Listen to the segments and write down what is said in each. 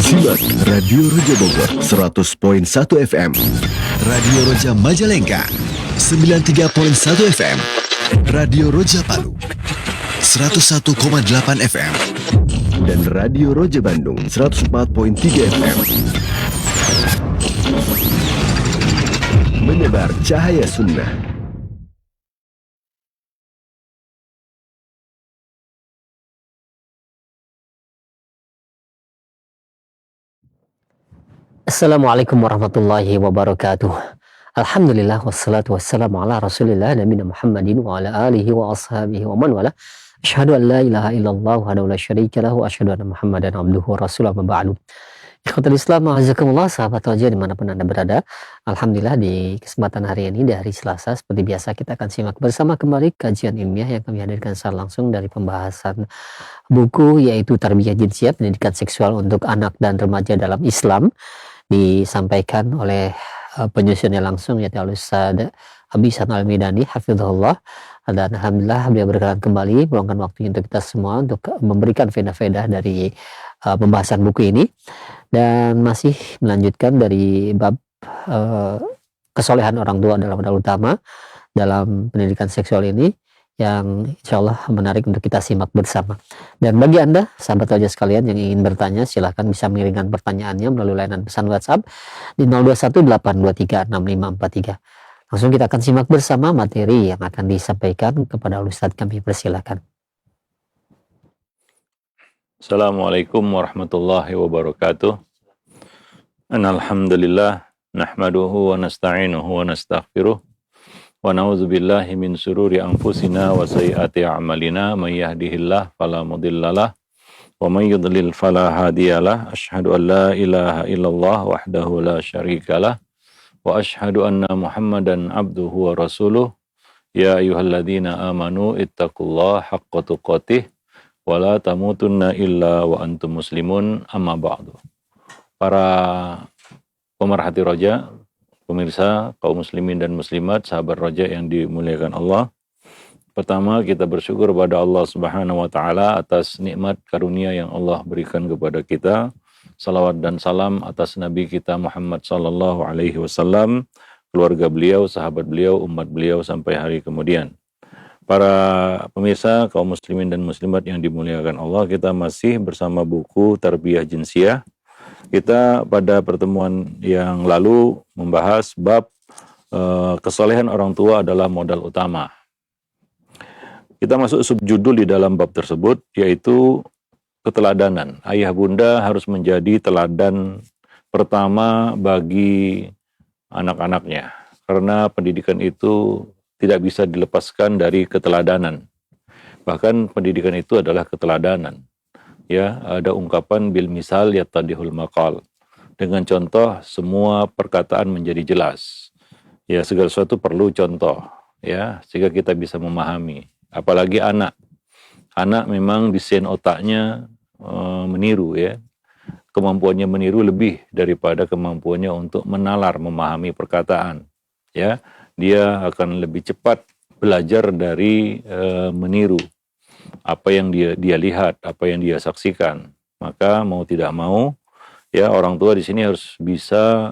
Simak Radio Roja Bogor 100.1 FM, Radio Roja Majalengka 93.1 FM, Radio Roja Palu 101,8 FM, dan Radio Roja Bandung 104.3 FM. Menyebar cahaya sunnah. Assalamualaikum warahmatullahi wabarakatuh. Alhamdulillah wassalatu wassalamu ala rasulillah nabiyina Muhammadin wa ala alihi wa ashabihi wa man wala. Asyhadu an la ilaha illallah wahdahu la syarika lahu wa asyhadu anna Muhammadan abduhu wa rasuluhu amma ba'du. Ikhwatul Islam, azakumullah, sahabat Roja dimanapun Anda berada. Alhamdulillah di kesempatan hari ini, di hari Selasa, seperti biasa kita akan simak bersama kembali kajian ilmiah yang kami hadirkan secara langsung dari pembahasan buku, yaitu Tarbiyah Jinsiyah, pendidikan seksual untuk anak dan remaja dalam Islam, disampaikan oleh penyusunnya langsung, yaitu Al-Ustaz Abi Ihsan Al-Midani hafizahullah. Dan alhamdulillah beliau berkenan kembali meluangkan waktu untuk kita semua untuk memberikan faedah-faedah dari pembahasan buku ini, dan masih melanjutkan dari bab kesolehan orang tua dalam modal utama dalam pendidikan seksual ini, yang insya Allah menarik untuk kita simak bersama. Dan bagi Anda, sahabat Roja sekalian yang ingin bertanya, silahkan bisa mengirimkan pertanyaannya melalui layanan pesan WhatsApp di 0218236543. Langsung kita akan simak bersama materi yang akan disampaikan kepada Ustadz. Kami persilakan. Assalamualaikum warahmatullahi wabarakatuh. Alhamdulillah, nahmaduhu wa nasta'inuhu wa nastaghfiruh. Wa na'udzu billahi min syururi anfusina wa sayyiati a'malina, may yahdihillahu fala mudhillalah wa may yudlil fala hadiyalah. Asyhadu an la ilaha illallah wahdahu la syarikalah wa asyhadu anna Muhammadan abduhu wa rasuluh. Ya ayyuhalladzina amanu ittaqullaha haqqa tuqatih wa la tamutunna illa wa antum muslimun, amma ba'du. Para pemerhati Roja, pemirsa, kaum muslimin dan muslimat, sahabat Roja yang dimuliakan Allah. Pertama, kita bersyukur kepada Allah Subhanahu wa taala atas nikmat karunia yang Allah berikan kepada kita. Salawat dan salam atas Nabi kita Muhammad sallallahu alaihi wasallam, keluarga beliau, sahabat beliau, umat beliau sampai hari kemudian. Para pemirsa, kaum muslimin dan muslimat yang dimuliakan Allah, kita masih bersama buku Tarbiyah Jinsiyah. Kita pada pertemuan yang lalu membahas bab kesolehan orang tua adalah modal utama. Kita masuk subjudul di dalam bab tersebut, yaitu keteladanan. Ayah bunda harus menjadi teladan pertama bagi anak-anaknya, karena pendidikan itu tidak bisa dilepaskan dari keteladanan. Bahkan pendidikan itu adalah keteladanan. Ya, ada ungkapan bil misal yattadihul maqal. Dengan contoh semua perkataan menjadi jelas. Ya, segala sesuatu perlu contoh, ya, sehingga kita bisa memahami. Apalagi anak. Anak memang desain otaknya meniru, ya. Kemampuannya meniru lebih daripada kemampuannya untuk menalar, memahami perkataan. Ya, dia akan lebih cepat belajar dari meniru apa yang dia lihat, apa yang dia saksikan. Maka mau tidak mau, ya, orang tua di sini harus bisa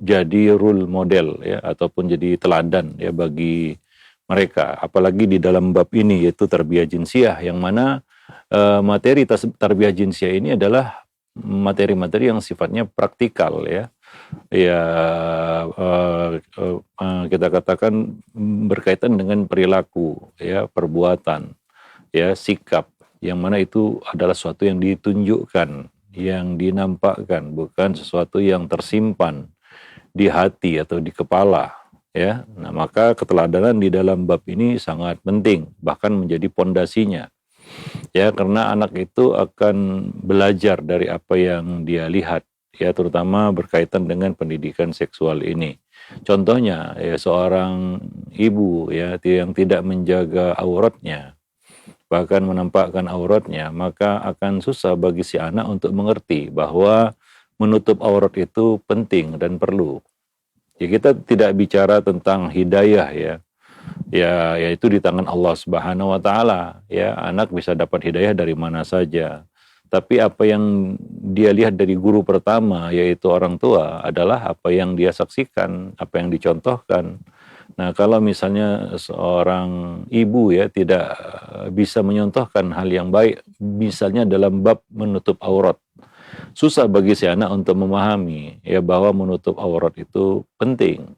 jadi role model, ya, ataupun jadi teladan, ya, bagi mereka. Apalagi di dalam bab ini, yaitu Tarbiyah Jinsiyah, yang mana materi Tarbiyah Jinsiyah ini adalah materi-materi yang sifatnya praktikal, ya. Ya, kita katakan berkaitan dengan perilaku, ya, perbuatan, ya, sikap, yang mana itu adalah sesuatu yang ditunjukkan, yang dinampakkan, bukan sesuatu yang tersimpan di hati atau di kepala, ya. Nah, maka keteladanan di dalam bab ini sangat penting, bahkan menjadi pondasinya, ya, karena anak itu akan belajar dari apa yang dia lihat, ya, terutama berkaitan dengan pendidikan seksual ini. Contohnya, ya, seorang ibu, ya, yang tidak menjaga auratnya, bahkan menampakkan auratnya, maka akan susah bagi si anak untuk mengerti bahwa menutup aurat itu penting dan perlu. Ya, kita tidak bicara tentang hidayah, ya. Ya, yaitu di tangan Allah Subhanahu wa taala, ya. Anak bisa dapat hidayah dari mana saja. Tapi apa yang dia lihat dari guru pertama, yaitu orang tua, adalah apa yang dia saksikan, apa yang dicontohkan. Nah, kalau misalnya seorang ibu ya tidak bisa menyontohkan hal yang baik, misalnya dalam bab menutup aurat, susah bagi si anak untuk memahami ya bahwa menutup aurat itu penting.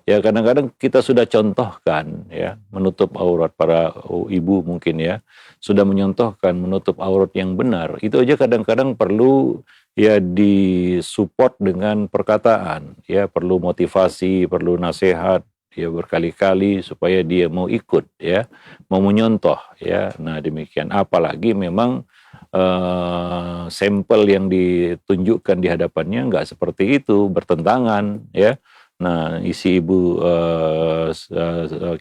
Ya kadang-kadang kita sudah contohkan ya menutup aurat, para ibu mungkin ya sudah menyontohkan menutup aurat yang benar. Itu aja kadang-kadang perlu ya disupport dengan perkataan, ya perlu motivasi, perlu nasihat ya berkali-kali supaya dia mau ikut ya, mau menyontoh ya. Nah, demikian, apalagi memang sampel yang ditunjukkan di hadapannya nggak seperti itu, bertentangan ya. Nah, isi ibu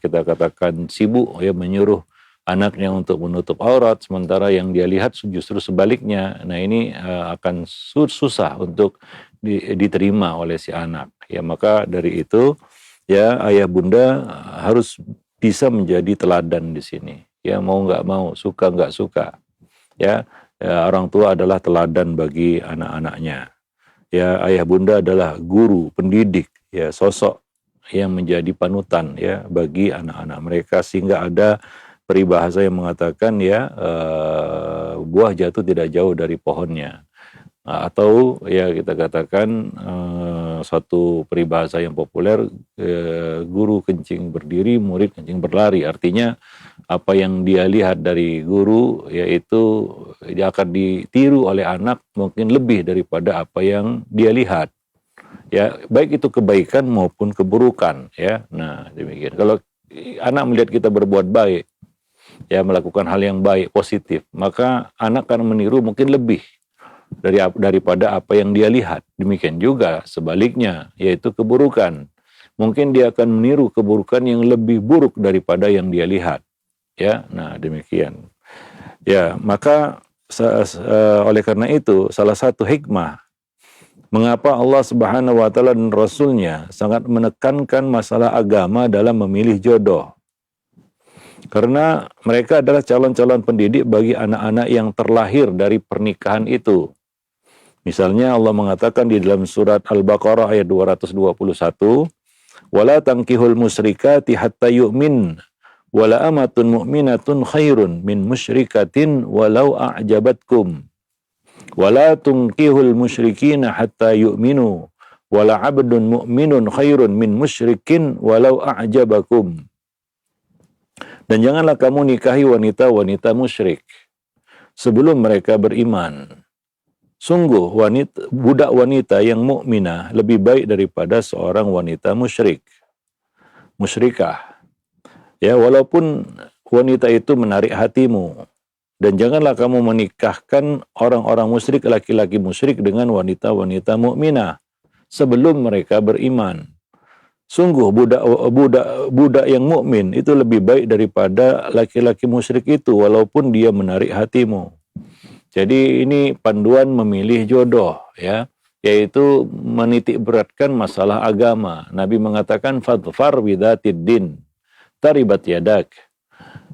kita katakan sibuk ya menyuruh anaknya untuk menutup aurat, sementara yang dia lihat justru sebaliknya. Nah, ini akan susah untuk diterima oleh si anak. Ya, maka dari itu ya ayah bunda harus bisa menjadi teladan di sini. Ya, mau nggak mau, suka nggak suka. Ya, orang tua adalah teladan bagi anak-anaknya. Ya, ayah bunda adalah guru, pendidik, ya sosok yang menjadi panutan ya bagi anak-anak mereka, sehingga ada peribahasa yang mengatakan ya buah jatuh tidak jauh dari pohonnya. Atau ya kita katakan suatu peribahasa yang populer, guru kencing berdiri, murid kencing berlari. Artinya apa yang dia lihat dari guru yaitu dia akan ditiru oleh anak mungkin lebih daripada apa yang dia lihat. Ya, baik itu kebaikan maupun keburukan ya. Nah, demikian. Kalau anak melihat kita berbuat baik, ya melakukan hal yang baik, positif, maka anak akan meniru mungkin lebih daripada apa yang dia lihat. Demikian juga sebaliknya, yaitu keburukan. Mungkin dia akan meniru keburukan yang lebih buruk daripada yang dia lihat. Ya, nah demikian. Ya, maka oleh karena itu salah satu hikmah mengapa Allah Subhanahu wa taala dan Rasul-Nya sangat menekankan masalah agama dalam memilih jodoh. Karena mereka adalah calon-calon pendidik bagi anak-anak yang terlahir dari pernikahan itu. Misalnya Allah mengatakan di dalam surat Al-Baqarah ayat 221, "Wala tankihul musyrikati hatta yu'min, wala amatun mu'minatun khairun min musyrikatin walau a'jabatkum. Wala tunkihul musyrikina hatta yu'minu, wala 'abdun mu'minun khairun min musyrikin walau a'jabakum." Dan janganlah kamu nikahi wanita-wanita musyrik sebelum mereka beriman. Sungguh budak wanita yang mukminah lebih baik daripada seorang wanita musyrikah. Ya, walaupun wanita itu menarik hatimu. Dan janganlah kamu menikahkan orang-orang musyrik, laki-laki musyrik dengan wanita-wanita mukminah sebelum mereka beriman. Sungguh budak yang mukmin itu lebih baik daripada laki-laki musyrik itu walaupun dia menarik hatimu. Jadi ini panduan memilih jodoh ya, yaitu menitik beratkan masalah agama. Nabi mengatakan fadfar bidzatid din taribat yadak.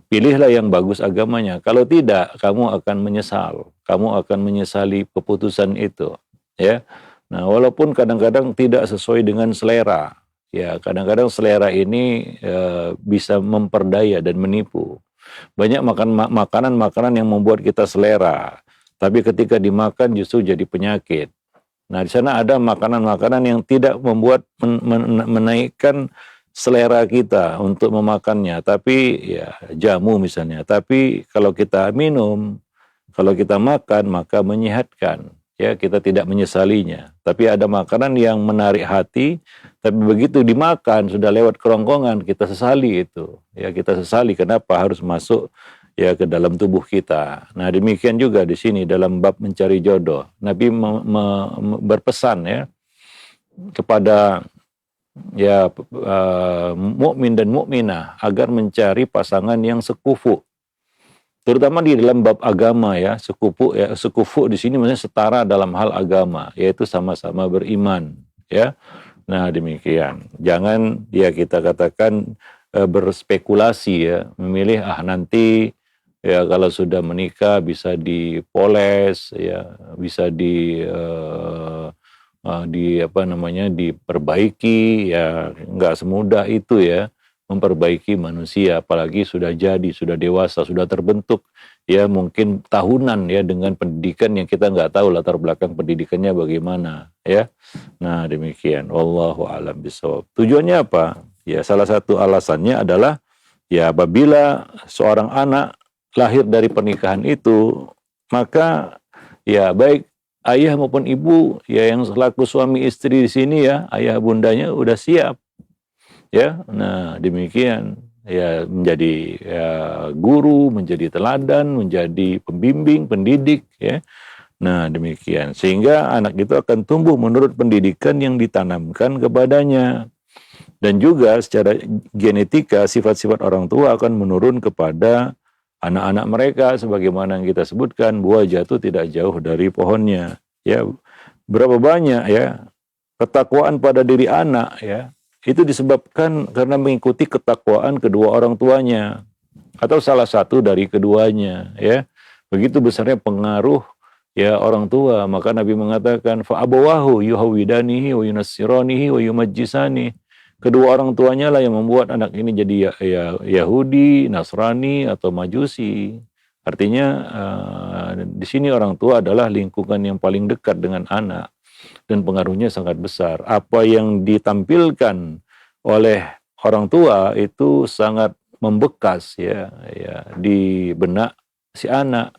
Pilihlah yang bagus agamanya. Kalau tidak, kamu akan menyesal. Kamu akan menyesali keputusan itu ya. Nah, walaupun kadang-kadang tidak sesuai dengan selera. Ya, kadang-kadang selera ini bisa memperdaya dan menipu. Banyak makanan-makanan yang membuat kita selera, tapi ketika dimakan justru jadi penyakit. Nah, di sana ada makanan-makanan yang tidak membuat menaikkan selera kita untuk memakannya, tapi ya jamu misalnya. Tapi kalau kita minum, kalau kita makan, maka menyehatkan. Ya, kita tidak menyesalinya. Tapi ada makanan yang menarik hati, tapi begitu dimakan sudah lewat kerongkongan, kita sesali itu. Ya, kita sesali kenapa harus masuk ya ke dalam tubuh kita. Nah, demikian juga di sini dalam bab mencari jodoh. Nabi berpesan ya kepada ya mukmin dan mukminah agar mencari pasangan yang sekufu. Terutama di dalam bab agama ya, sekufu di sini maksudnya setara dalam hal agama, yaitu sama-sama beriman ya. Nah, demikian. Jangan ya kita katakan berspekulasi ya, memilih nanti Ya, kalau sudah menikah bisa dipoles, ya, bisa diperbaiki, ya, nggak semudah itu ya memperbaiki manusia, apalagi sudah jadi, sudah dewasa, sudah terbentuk, ya mungkin tahunan ya dengan pendidikan yang kita nggak tahu latar belakang pendidikannya bagaimana, ya. Nah demikian, wallahu a'lam bishawab. Tujuannya apa? Ya salah satu alasannya adalah ya apabila seorang anak lahir dari pernikahan itu, maka ya baik ayah maupun ibu ya yang selaku suami istri di sini ya, ayah bundanya udah siap ya. Nah, demikian ya menjadi ya, guru, menjadi teladan, menjadi pembimbing, pendidik ya. Nah, demikian sehingga anak itu akan tumbuh menurut pendidikan yang ditanamkan kepadanya. Dan juga secara genetika sifat-sifat orang tua akan menurun kepada anak-anak mereka sebagaimana yang kita sebutkan, buah jatuh tidak jauh dari pohonnya. Ya, berapa banyak ya ketakwaan pada diri anak ya itu disebabkan karena mengikuti ketakwaan kedua orang tuanya atau salah satu dari keduanya ya. Begitu besarnya pengaruh ya orang tua, maka Nabi mengatakan fa abawahu yuhawidanihi wa yunassiranihi wa yumajjisani. Kedua orang tuanya lah yang membuat anak ini jadi Yahudi, Nasrani atau Majusi. Artinya di sini orang tua adalah lingkungan yang paling dekat dengan anak dan pengaruhnya sangat besar. Apa yang ditampilkan oleh orang tua itu sangat membekas ya di benak si anak.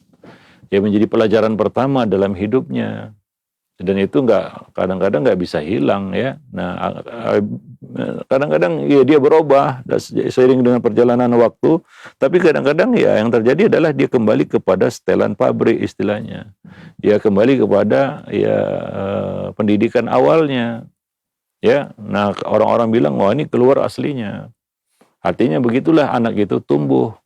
Ya menjadi pelajaran pertama dalam hidupnya. Dan itu kadang-kadang nggak bisa hilang ya. Nah, kadang-kadang ya dia berubah seiring dengan perjalanan waktu, tapi kadang-kadang ya yang terjadi adalah dia kembali kepada setelan pabrik istilahnya. Ya kembali kepada ya pendidikan awalnya. Ya. Nah, orang-orang bilang wah ini keluar aslinya. Artinya begitulah anak itu tumbuh.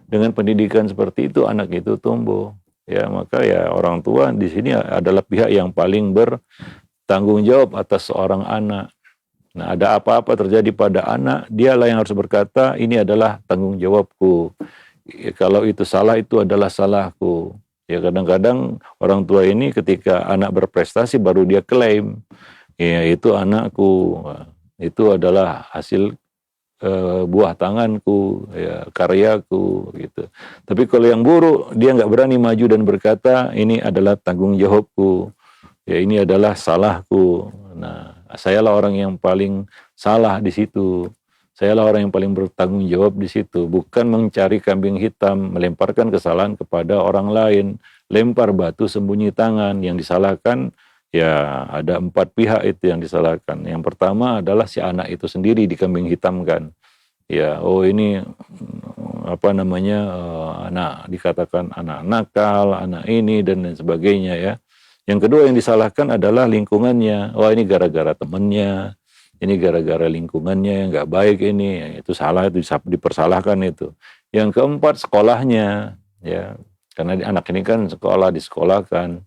Dengan pendidikan seperti itu anak itu tumbuh. Ya, maka ya orang tua di sini adalah pihak yang paling bertanggung jawab atas seorang anak. Nah, ada apa-apa terjadi pada anak, dialah yang harus berkata, ini adalah tanggung jawabku. Ya, kalau itu salah, itu adalah salahku. Ya, kadang-kadang orang tua ini ketika anak berprestasi baru dia klaim, ya itu anakku, itu adalah hasil buah tanganku, ya, karyaku, gitu. Tapi kalau yang buruk, dia nggak berani maju dan berkata, ini adalah tanggung jawabku, ya ini adalah salahku. Nah, sayalah orang yang paling salah di situ. Sayalah orang yang paling bertanggung jawab di situ. Bukan mencari kambing hitam, melemparkan kesalahan kepada orang lain, lempar batu sembunyi tangan. Yang disalahkan, ya ada 4 pihak itu yang disalahkan. Yang pertama adalah si anak itu sendiri dikambing hitamkan. Ya, oh ini anak dikatakan anak nakal, anak ini dan lain sebagainya ya. Yang kedua yang disalahkan adalah lingkungannya. Oh ini gara-gara temannya, ini gara-gara lingkungannya yang nggak baik ini. Itu salah, itu dipersalahkan itu. Yang keempat sekolahnya, ya karena anak ini kan disekolahkan.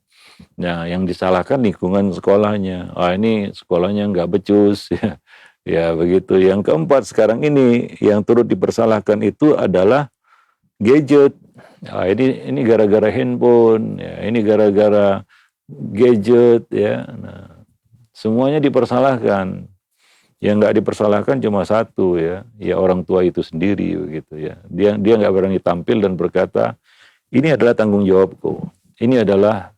Nah, yang disalahkan lingkungan sekolahnya. Ini sekolahnya nggak becus, ya. Ya begitu. Yang keempat sekarang ini yang turut dipersalahkan itu adalah gadget. Ini gara-gara handphone, ya. Ini gara-gara gadget, ya. Nah, semuanya dipersalahkan. Yang nggak dipersalahkan cuma satu, ya orang tua itu sendiri, begitu ya. Dia nggak berani tampil dan berkata, ini adalah tanggung jawabku. Ini adalah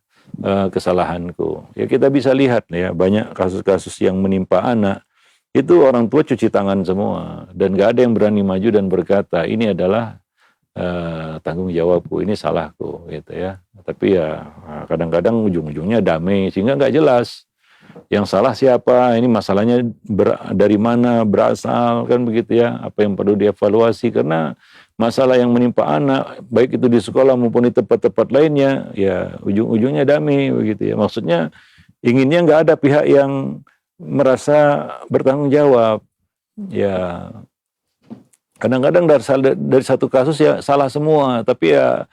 kesalahanku. Ya kita bisa lihat ya banyak kasus-kasus yang menimpa anak itu orang tua cuci tangan semua dan nggak ada yang berani maju dan berkata ini adalah tanggung jawabku, ini salahku gitu ya. Tapi ya kadang-kadang ujung-ujungnya damai sehingga nggak jelas yang salah siapa, ini masalahnya dari mana berasal kan begitu ya. Apa yang perlu dievaluasi karena masalah yang menimpa anak, baik itu di sekolah maupun di tempat-tempat lainnya, ya ujung-ujungnya damai begitu ya. Maksudnya inginnya nggak ada pihak yang merasa bertanggung jawab. Ya kadang-kadang dari satu kasus ya salah semua, tapi ya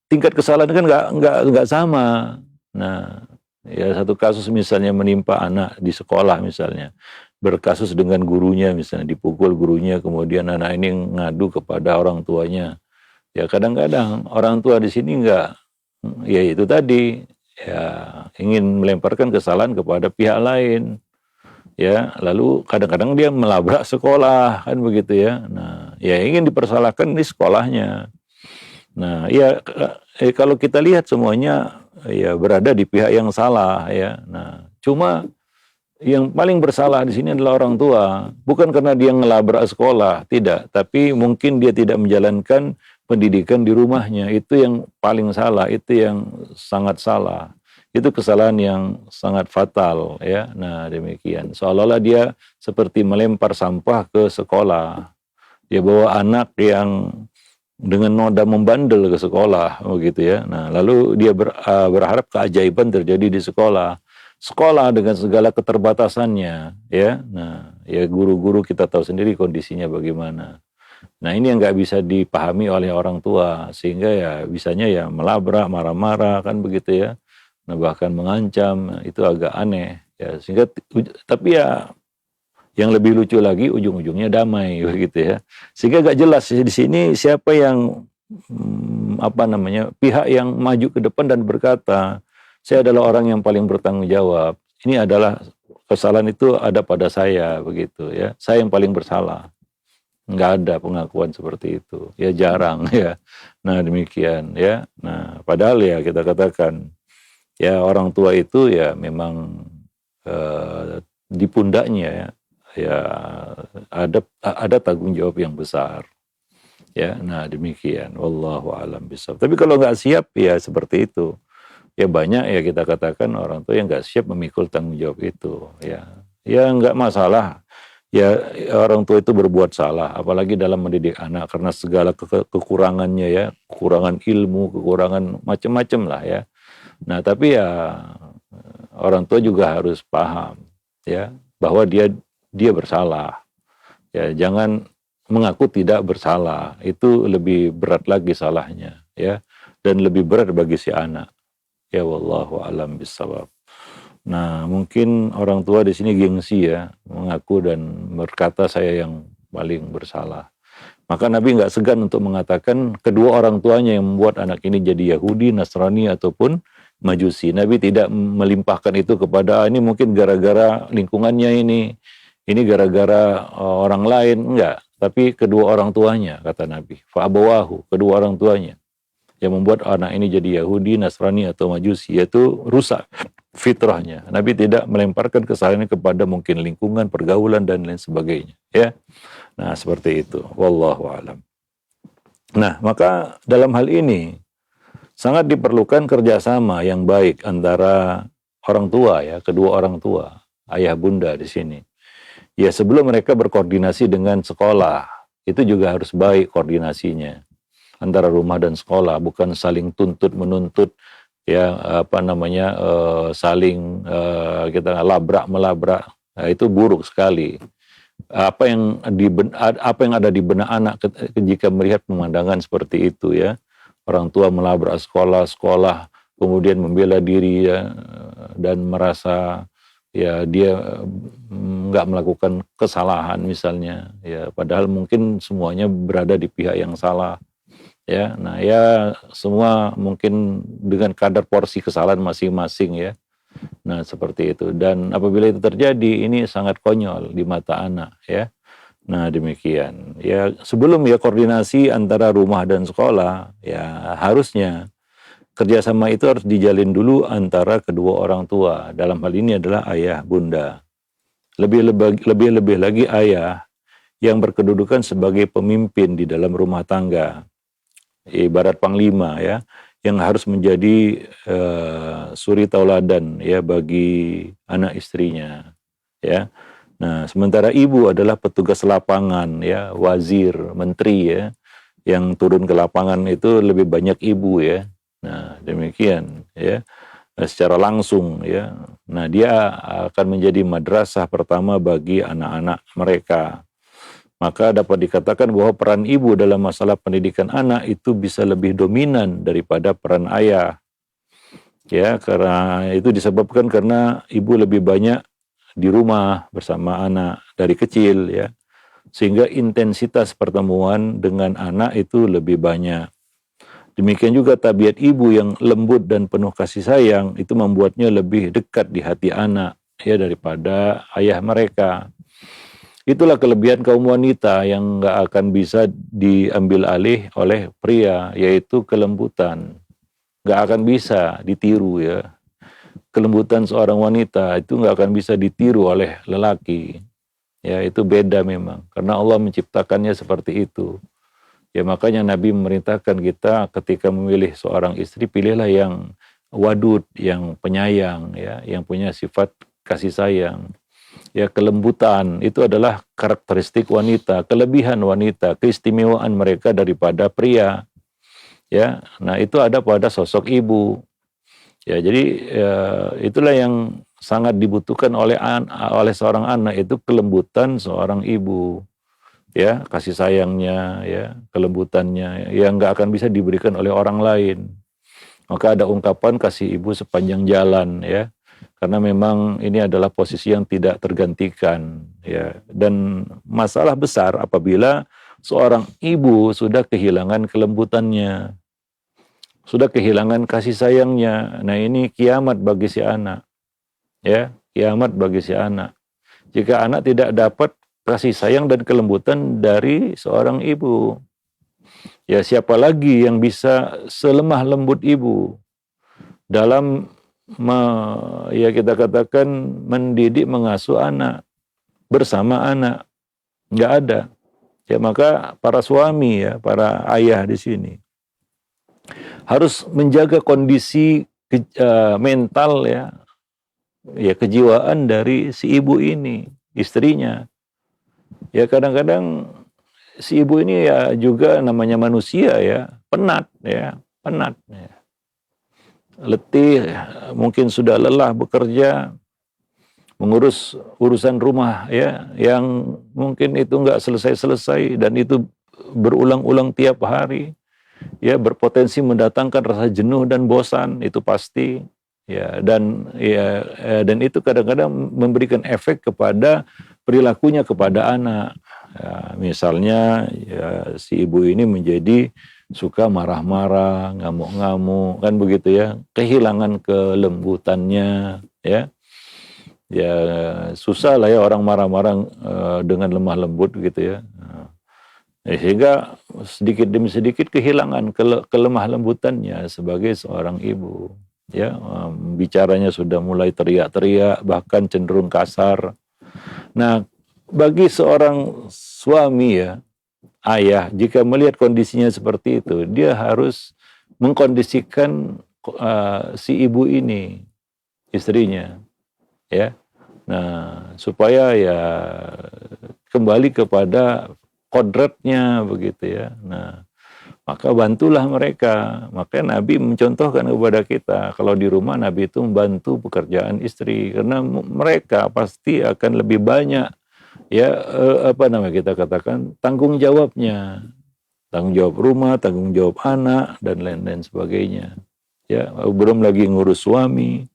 tingkat kesalahan kan nggak sama. Nah, ya satu kasus misalnya menimpa anak di sekolah misalnya, berkasus dengan gurunya misalnya, dipukul gurunya, kemudian anak ini ngadu kepada orang tuanya. Ya kadang-kadang orang tua di sini nggak, ya itu tadi, ya ingin melemparkan kesalahan kepada pihak lain. Ya, lalu kadang-kadang dia melabrak sekolah, kan begitu ya. Nah, ya ingin dipersalahkan di sekolahnya. Nah, ya kalau kita lihat semuanya ya berada di pihak yang salah ya. Nah, cuma yang paling bersalah di sini adalah orang tua, bukan karena dia ngelabrak sekolah, tidak, tapi mungkin dia tidak menjalankan pendidikan di rumahnya. Itu yang paling salah, itu yang sangat salah. Itu kesalahan yang sangat fatal ya. Nah, demikian. Seolah-olah dia seperti melempar sampah ke sekolah. Dia bawa anak yang dengan noda membandel ke sekolah begitu ya. Nah, lalu dia berharap keajaiban terjadi di sekolah. Sekolah dengan segala keterbatasannya ya. Nah, ya guru-guru kita tahu sendiri kondisinya bagaimana. Nah, ini yang nggak bisa dipahami oleh orang tua, sehingga ya bisanya ya melabrak, marah-marah kan begitu ya. Nah, bahkan mengancam, itu agak aneh ya. Sehingga tapi ya yang lebih lucu lagi ujung-ujungnya damai begitu ya. Sehingga gak jelas di sini siapa yang pihak yang maju ke depan dan berkata, saya adalah orang yang paling bertanggung jawab. Ini adalah kesalahan itu ada pada saya begitu ya. Saya yang paling bersalah. Nggak ada pengakuan seperti itu. Ya jarang ya. Nah, demikian ya. Nah, padahal ya kita katakan ya orang tua itu ya memang di pundaknya ya ada tanggung jawab yang besar. Ya, nah demikian. Wallahu a'lam bishawab. Tapi kalau nggak siap ya seperti itu. Ya banyak ya kita katakan orang tua yang nggak siap memikul tanggung jawab itu. Ya, ya nggak masalah. Ya orang tua itu berbuat salah, apalagi dalam mendidik anak karena segala kekurangannya ya, kekurangan ilmu, kekurangan macam-macam lah ya. Nah tapi ya orang tua juga harus paham ya bahwa dia bersalah. Ya jangan mengaku tidak bersalah, itu lebih berat lagi salahnya ya, dan lebih berat bagi si anak. Ya wallahu alam bisawab. Nah, mungkin orang tua di sini gengsi ya, mengaku dan berkata saya yang paling bersalah. Maka Nabi nggak segan untuk mengatakan kedua orang tuanya yang membuat anak ini jadi Yahudi, Nasrani ataupun Majusi. Nabi tidak melimpahkan itu kepada ini mungkin gara-gara lingkungannya ini gara-gara orang lain, enggak. Tapi kedua orang tuanya, kata Nabi. Fa'abawahu, kedua orang tuanya yang membuat anak ini jadi Yahudi, Nasrani atau Majusi, yaitu rusak fitrahnya. Nabi tidak melemparkan kesalahannya kepada mungkin lingkungan, pergaulan dan lain sebagainya. Ya, nah seperti itu. Wallahu a'lam. Nah, maka dalam hal ini sangat diperlukan kerjasama yang baik antara orang tua ya, kedua orang tua, ayah bunda di sini. Ya sebelum mereka berkoordinasi dengan sekolah, itu juga harus baik koordinasinya antara rumah dan sekolah, bukan saling tuntut menuntut ya saling kita melabrak. Nah, itu buruk sekali. Apa yang ada di benak anak jika melihat pemandangan seperti itu ya, orang tua melabrak sekolah kemudian membela diri ya, dan merasa ya dia nggak melakukan kesalahan misalnya ya, padahal mungkin semuanya berada di pihak yang salah. Ya, nah ya semua mungkin dengan kadar porsi kesalahan masing-masing ya. Nah seperti itu, dan apabila itu terjadi ini sangat konyol di mata anak ya. Nah demikian ya, sebelum ya koordinasi antara rumah dan sekolah ya harusnya kerjasama itu harus dijalin dulu antara kedua orang tua. Dalam hal ini adalah ayah bunda. Lebih lagi ayah yang berkedudukan sebagai pemimpin di dalam rumah tangga. Ibarat panglima ya, yang harus menjadi suri tauladan ya bagi anak istrinya ya. Nah, sementara ibu adalah petugas lapangan ya, wazir, menteri ya, yang turun ke lapangan itu lebih banyak ibu ya. Nah, demikian ya, secara langsung ya. Nah, dia akan menjadi madrasah pertama bagi anak-anak mereka. Maka dapat dikatakan bahwa peran ibu dalam masalah pendidikan anak itu bisa lebih dominan daripada peran ayah. Ya, karena itu disebabkan karena ibu lebih banyak di rumah bersama anak dari kecil ya. Sehingga intensitas pertemuan dengan anak itu lebih banyak. Demikian juga tabiat ibu yang lembut dan penuh kasih sayang itu membuatnya lebih dekat di hati anak ya daripada ayah mereka. Itulah kelebihan kaum wanita yang nggak akan bisa diambil alih oleh pria, yaitu kelembutan. Nggak akan bisa ditiru ya. Kelembutan seorang wanita itu nggak akan bisa ditiru oleh lelaki. Ya, itu beda memang. Karena Allah menciptakannya seperti itu. Ya, makanya Nabi memerintahkan kita ketika memilih seorang istri, pilihlah yang wadud, yang penyayang, ya, yang punya sifat kasih sayang. Ya, kelembutan itu adalah karakteristik wanita, kelebihan wanita, keistimewaan mereka daripada pria. Ya, nah itu ada pada sosok ibu. Ya, jadi itulah yang sangat dibutuhkan oleh seorang anak, itu kelembutan seorang ibu. Ya, kasih sayangnya, ya, kelembutannya yang nggak akan bisa diberikan oleh orang lain. Maka ada ungkapan kasih ibu sepanjang jalan, ya. Karena memang ini adalah posisi yang tidak tergantikan, ya. Dan masalah besar apabila seorang ibu sudah kehilangan kelembutannya, sudah kehilangan kasih sayangnya. Nah, ini kiamat bagi si anak, ya, kiamat bagi si anak. Jika anak tidak dapat kasih sayang dan kelembutan dari seorang ibu, ya siapa lagi yang bisa selemah lembut ibu dalam ya kita katakan mendidik, mengasuh anak, bersama anak? Nggak ada. Ya, maka para suami, ya, para ayah di sini harus menjaga kondisi mental, ya, kejiwaan dari si ibu ini, istrinya. Ya, kadang-kadang si ibu ini ya juga namanya manusia, ya, penat, ya, penat, ya. Letih, mungkin sudah lelah bekerja, mengurus urusan rumah, ya, yang mungkin itu nggak selesai-selesai dan itu berulang-ulang tiap hari, ya, berpotensi mendatangkan rasa jenuh dan bosan, itu pasti, ya, dan itu kadang-kadang memberikan efek kepada perilakunya kepada anak. Ya, misalnya, ya, si ibu ini menjadi suka marah-marah, ngamuk-ngamuk, kan begitu, ya, kehilangan kelembutannya, ya. Ya, susah lah ya orang marah-marah dengan lemah lembut gitu, ya. Sehingga sedikit demi sedikit kehilangan kelemah lembutannya sebagai seorang ibu, ya. Bicaranya sudah mulai teriak-teriak, bahkan cenderung kasar. Nah, bagi seorang suami, ya, ayah, jika melihat kondisinya seperti itu, dia harus mengkondisikan si ibu ini, istrinya, ya. Nah, supaya ya kembali kepada kodratnya begitu, ya. Nah, maka bantulah mereka. Maka Nabi mencontohkan kepada kita, kalau di rumah Nabi itu membantu pekerjaan istri, karena mereka pasti akan lebih banyak, ya, kita katakan tanggung jawabnya, tanggung jawab rumah, tanggung jawab anak, dan lain-lain sebagainya. Ya, belum lagi ngurus suami,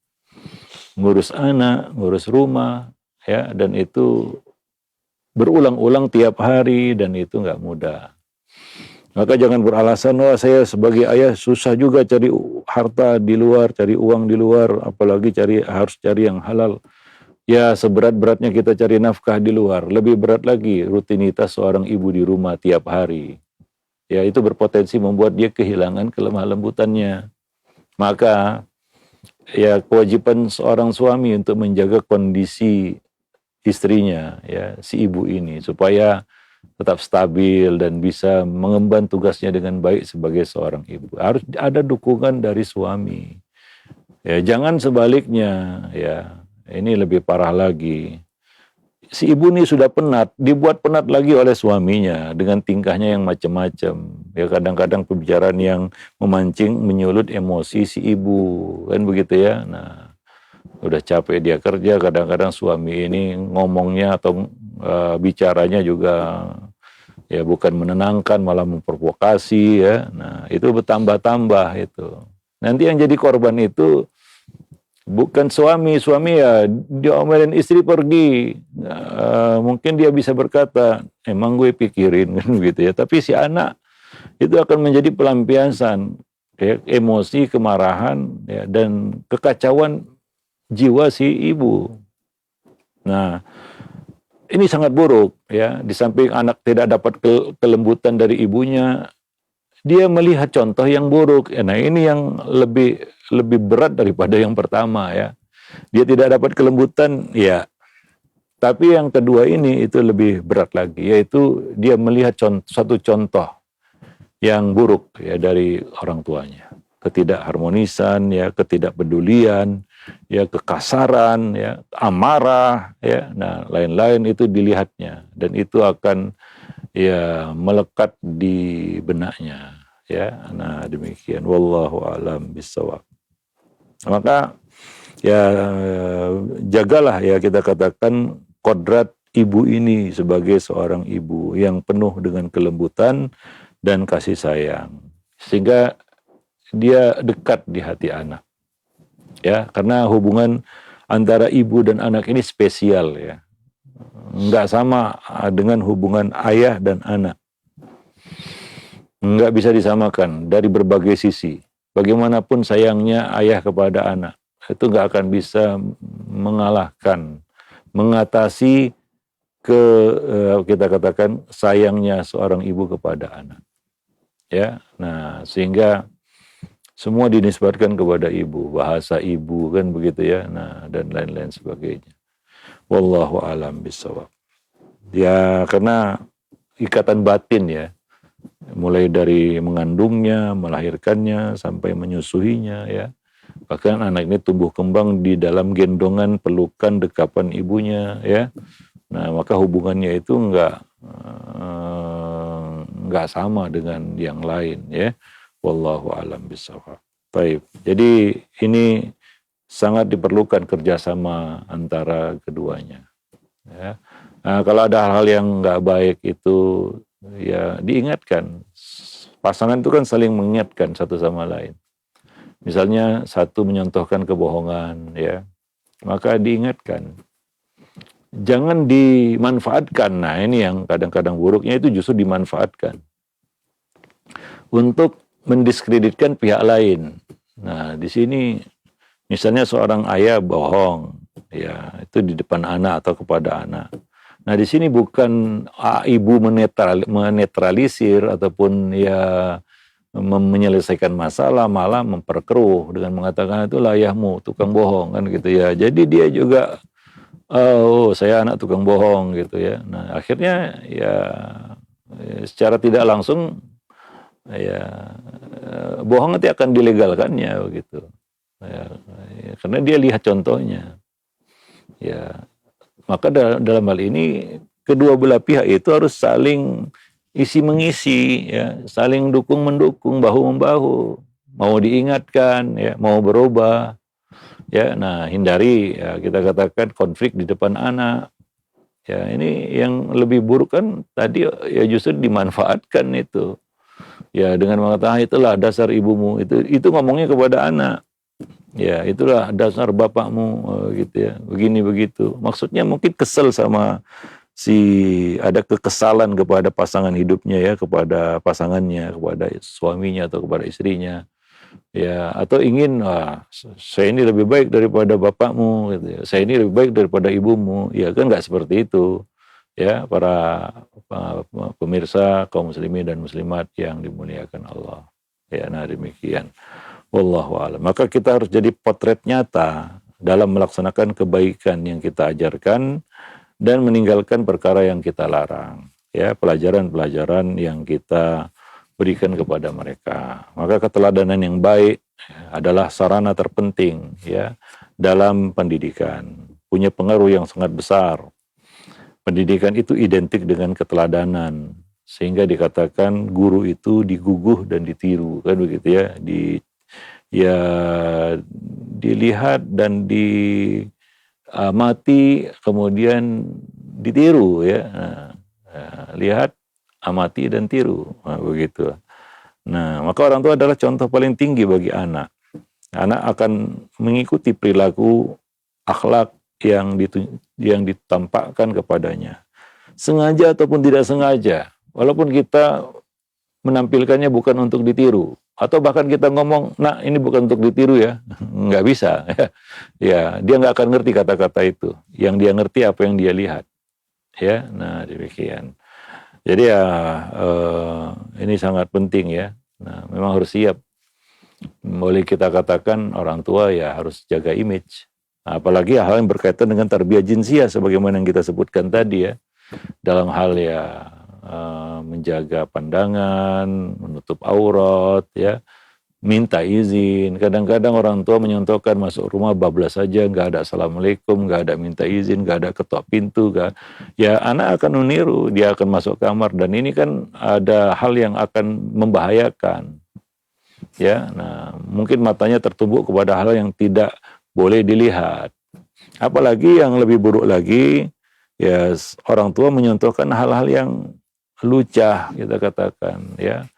ngurus anak, ngurus rumah, ya, dan itu berulang-ulang tiap hari, dan itu nggak mudah. Maka jangan beralasan, wah, saya sebagai ayah susah juga cari harta di luar, cari uang di luar, apalagi harus cari yang halal. Ya, seberat-beratnya kita cari nafkah di luar, lebih berat lagi rutinitas seorang ibu di rumah tiap hari. Ya, itu berpotensi membuat dia kehilangan kelemah lembutannya. Maka, ya, kewajiban seorang suami untuk menjaga kondisi istrinya, ya, si ibu ini, supaya tetap stabil dan bisa mengemban tugasnya dengan baik sebagai seorang ibu. Harus ada dukungan dari suami. Ya, jangan sebaliknya, ya. Ini lebih parah lagi. Si ibu ini sudah penat, dibuat penat lagi oleh suaminya dengan tingkahnya yang macam-macam. Ya, kadang-kadang pembicaraan yang memancing, menyulut emosi si ibu, kan begitu, ya. Nah, udah capek dia kerja, kadang-kadang suami ini ngomongnya atau bicaranya juga, ya, bukan menenangkan, malah memprovokasi, ya. Nah, itu bertambah-tambah itu. Nanti yang jadi korban itu bukan suami ya diomelin istri pergi. Mungkin dia bisa berkata, emang gue pikirin, kan gitu, ya. Tapi si anak itu akan menjadi pelampiasan ya, emosi, kemarahan, ya, dan kekacauan jiwa si ibu. Nah, ini sangat buruk, ya. Di samping anak tidak dapat kelembutan dari ibunya, dia melihat contoh yang buruk. Nah, ini yang lebih berat daripada yang pertama, ya. Dia tidak dapat kelembutan, ya. Tapi yang kedua ini itu lebih berat lagi, yaitu dia melihat satu contoh yang buruk, ya, dari orang tuanya. Ketidakharmonisan, ya, ketidakpedulian, ya, kekasaran, ya, amarah, ya. Nah, lain-lain itu dilihatnya, dan itu akan, ya, melekat di benaknya, ya. Nah, demikian, wallahu a'lam bishawab. Maka, ya, jagalah, ya, kita katakan kodrat ibu ini sebagai seorang ibu yang penuh dengan kelembutan dan kasih sayang, sehingga dia dekat di hati anak, ya, karena hubungan antara ibu dan anak ini spesial, ya, nggak sama dengan hubungan ayah dan anak, nggak bisa disamakan dari berbagai sisi. Bagaimanapun sayangnya ayah kepada anak, itu nggak akan bisa mengatasi kita katakan sayangnya seorang ibu kepada anak, ya. Nah, sehingga semua dinisbatkan kepada ibu, bahasa ibu, kan begitu, ya. Nah, dan lain-lain sebagainya. Wallahu a'lam bishawab. Ya, karena ikatan batin, ya, mulai dari mengandungnya, melahirkannya, sampai menyusuinya, ya. Bahkan anak ini tumbuh kembang di dalam gendongan, pelukan, dekapan ibunya, ya. Nah, maka hubungannya itu nggak sama dengan yang lain, ya. Wallahu a'lam bishawab. Baik. Jadi ini sangat diperlukan kerjasama antara keduanya, ya. Nah, kalau ada hal-hal yang nggak baik itu, ya, diingatkan. Pasangan itu kan saling mengingatkan satu sama lain. Misalnya satu menyontohkan kebohongan, ya, maka diingatkan. Jangan dimanfaatkan. Nah, ini yang kadang-kadang buruknya, itu justru dimanfaatkan untuk mendiskreditkan pihak lain. Nah, di sini misalnya seorang ayah bohong, ya, itu di depan anak atau kepada anak. Nah, di sini bukan ibu menetralisir ataupun, ya, menyelesaikan masalah, malah memperkeruh dengan mengatakan itulah ayahmu tukang bohong, kan gitu, ya. Jadi dia juga, oh, saya anak tukang bohong, gitu, ya. Nah, akhirnya, ya, secara tidak langsung, ya, bohong nanti akan dilegalkannya, begitu, ya, karena dia lihat contohnya, ya. Maka dalam hal ini kedua belah pihak itu harus saling isi mengisi, ya, saling dukung mendukung, bahu membahu, mau diingatkan, ya, mau berubah, ya. Nah, hindari, ya, kita katakan konflik di depan anak, ya. Ini yang lebih buruk kan tadi, ya, justru dimanfaatkan itu. Ya, dengan mengatakan itulah dasar ibumu, itu ngomongnya kepada anak. Ya, itulah dasar bapakmu, gitu, ya. Begini begitu. Maksudnya mungkin kesel sama ada kekesalan kepada pasangan hidupnya, ya, kepada pasangannya, kepada suaminya atau kepada istrinya. Ya, atau ingin, saya ini lebih baik daripada bapakmu, gitu, ya. Saya ini lebih baik daripada ibumu. Ya, kan nggak seperti itu. Ya, para pemirsa kaum muslimin dan muslimat yang dimuliakan Allah. Ya, nah, demikian. Wallahu a'lam. Maka kita harus jadi potret nyata dalam melaksanakan kebaikan yang kita ajarkan dan meninggalkan perkara yang kita larang. Ya, pelajaran-pelajaran yang kita berikan kepada mereka. Maka keteladanan yang baik adalah sarana terpenting, ya, dalam pendidikan. Punya pengaruh yang sangat besar. Pendidikan itu identik dengan keteladanan, sehingga dikatakan guru itu diguguh dan ditiru, kan begitu, ya. Dilihat dan diamati kemudian ditiru, ya. Lihat, amati dan tiru, begitu. Nah, maka orang tua adalah contoh paling tinggi bagi anak. Anak akan mengikuti perilaku akhlak yang ditampakkan kepadanya, sengaja ataupun tidak sengaja. Walaupun kita menampilkannya bukan untuk ditiru, Atau bahkan kita ngomong, nah ini bukan untuk ditiru ya, nggak bisa. Ya, dia nggak akan ngerti kata-kata itu. Yang dia ngerti apa yang dia lihat. Ya, nah demikian. Jadi ya ini sangat penting ya. Nah, memang harus siap. Boleh kita katakan orang tua ya harus jaga image. Nah, apalagi hal yang berkaitan dengan tarbiyah jinsiyah sebagaimana yang kita sebutkan tadi ya. Dalam hal ya menjaga pandangan, menutup aurat, ya, minta izin. Kadang-kadang orang tua menyontohkan masuk rumah bablas saja, nggak ada assalamualaikum, nggak ada minta izin, nggak ada ketok pintu, nggak. Ya anak akan meniru, dia akan masuk kamar dan ini kan ada hal yang akan membahayakan. Ya, nah mungkin matanya tertumbuk kepada hal yang tidak boleh dilihat. Apalagi yang lebih buruk lagi, ya orang tua menyontohkan hal-hal yang lucah kita katakan ya,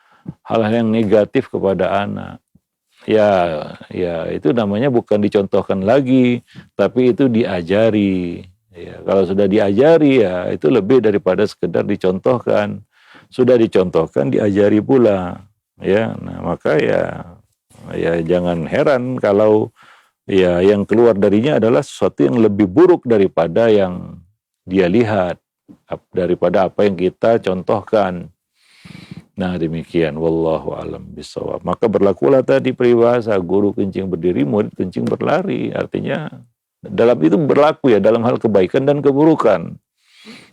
hal-hal yang negatif kepada anak. Ya itu namanya bukan dicontohkan lagi, tapi itu diajari. Ya, kalau sudah diajari ya itu lebih daripada sekedar dicontohkan. Sudah dicontohkan, diajari pula. Ya, nah maka ya jangan heran kalau ya yang keluar darinya adalah sesuatu yang lebih buruk daripada yang dia lihat, daripada apa yang kita contohkan. Nah demikian, wallahu alam bisawab. Maka berlakulah tadi peribahasa, guru kencing berdiri, murid kencing berlari. Artinya dalam itu berlaku ya dalam hal kebaikan dan keburukan.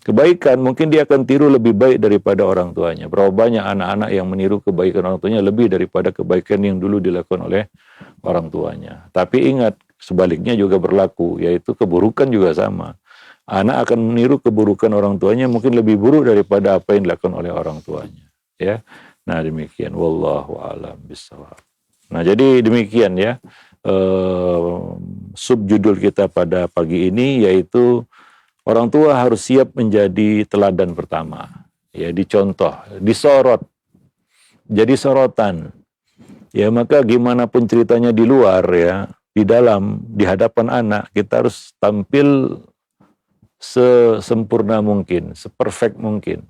Kebaikan mungkin dia akan tiru lebih baik daripada orang tuanya. Berapa banyak anak-anak yang meniru kebaikan orang tuanya lebih daripada kebaikan yang dulu dilakukan oleh orang tuanya. Tapi ingat, sebaliknya juga berlaku, yaitu keburukan juga sama. Anak akan meniru keburukan orang tuanya mungkin lebih buruk daripada apa yang dilakukan oleh orang tuanya. Ya, nah demikian. Wallahu a'lam bishawab. Nah jadi demikian ya subjudul kita pada pagi ini, yaitu orang tua harus siap menjadi teladan pertama. Ya, dicontoh, disorot, jadi sorotan. Ya maka gimana pun ceritanya di luar ya, di dalam, di hadapan anak kita harus tampil sesempurna mungkin, seperfect mungkin.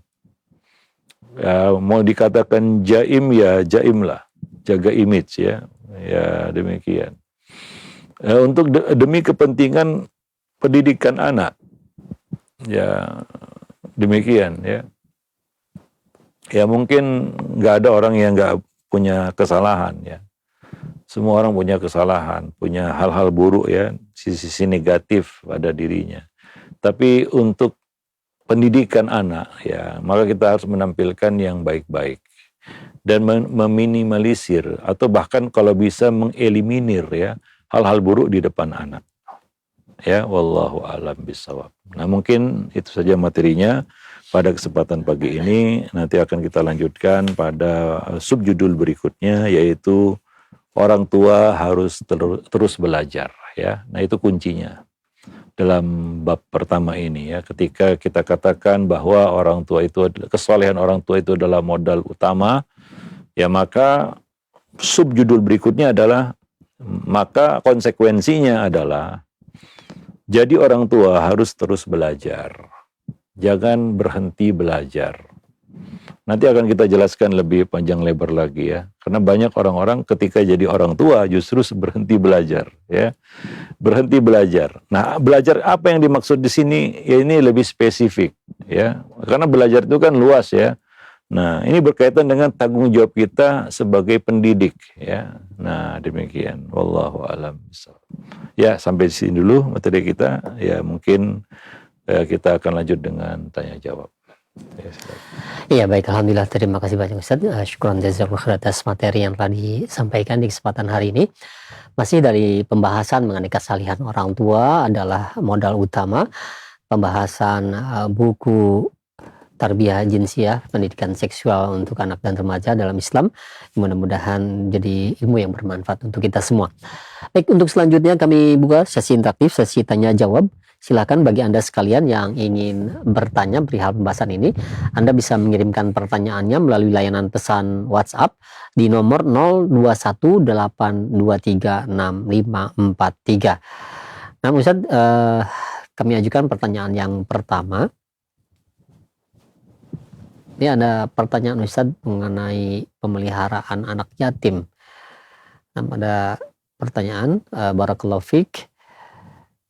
Ya, mau dikatakan jaim ya jaim lah, jaga image ya, ya demikian. Untuk demi kepentingan pendidikan anak, ya demikian ya. Ya mungkin nggak ada orang yang nggak punya kesalahan ya. Semua orang punya kesalahan, punya hal-hal buruk ya, sisi-sisi negatif pada dirinya. Tapi untuk pendidikan anak ya, maka kita harus menampilkan yang baik-baik dan meminimalisir atau bahkan kalau bisa mengeliminir ya hal-hal buruk di depan anak. Ya, wallahu a'lam bishawab. Nah, mungkin itu saja materinya pada kesempatan pagi ini. Nanti akan kita lanjutkan pada subjudul berikutnya, yaitu orang tua harus terus belajar ya. Nah, itu kuncinya dalam bab pertama ini ya, ketika kita katakan bahwa orang tua itu, kesolehan orang tua itu adalah modal utama, ya maka subjudul berikutnya adalah, maka konsekuensinya adalah jadi orang tua harus terus belajar, jangan berhenti belajar. Nanti akan kita jelaskan lebih panjang lebar lagi ya, karena banyak orang-orang ketika jadi orang tua justru berhenti belajar ya. Berhenti belajar. Nah, belajar apa yang dimaksud di sini? Ya ini lebih spesifik ya. Karena belajar itu kan luas ya. Nah, ini berkaitan dengan tanggung jawab kita sebagai pendidik ya. Nah, demikian. Wallahu a'lam bishawab. Ya, sampai di sini dulu materi kita. Ya, mungkin kita akan lanjut dengan tanya jawab. Iya baik, alhamdulillah, terima kasih banyak Ustaz. Syukran jazakallahu atas materi yang telah disampaikan di kesempatan hari ini. Masih dari pembahasan mengenai kesalihan orang tua adalah modal utama. Pembahasan buku Tarbiyah Jinsiyah, pendidikan seksual untuk anak dan remaja dalam Islam. Mudah-mudahan jadi ilmu yang bermanfaat untuk kita semua. Baik, untuk selanjutnya kami buka sesi interaktif, sesi tanya jawab. Silakan bagi Anda sekalian yang ingin bertanya perihal pembahasan ini, Anda bisa mengirimkan pertanyaannya melalui layanan pesan WhatsApp di nomor 0218236543. Nah, Ustaz, kami ajukan pertanyaan yang pertama. Ini ada pertanyaan Ustadz mengenai pemeliharaan anak yatim. Nah, ada pertanyaan, Barakallahu Fik.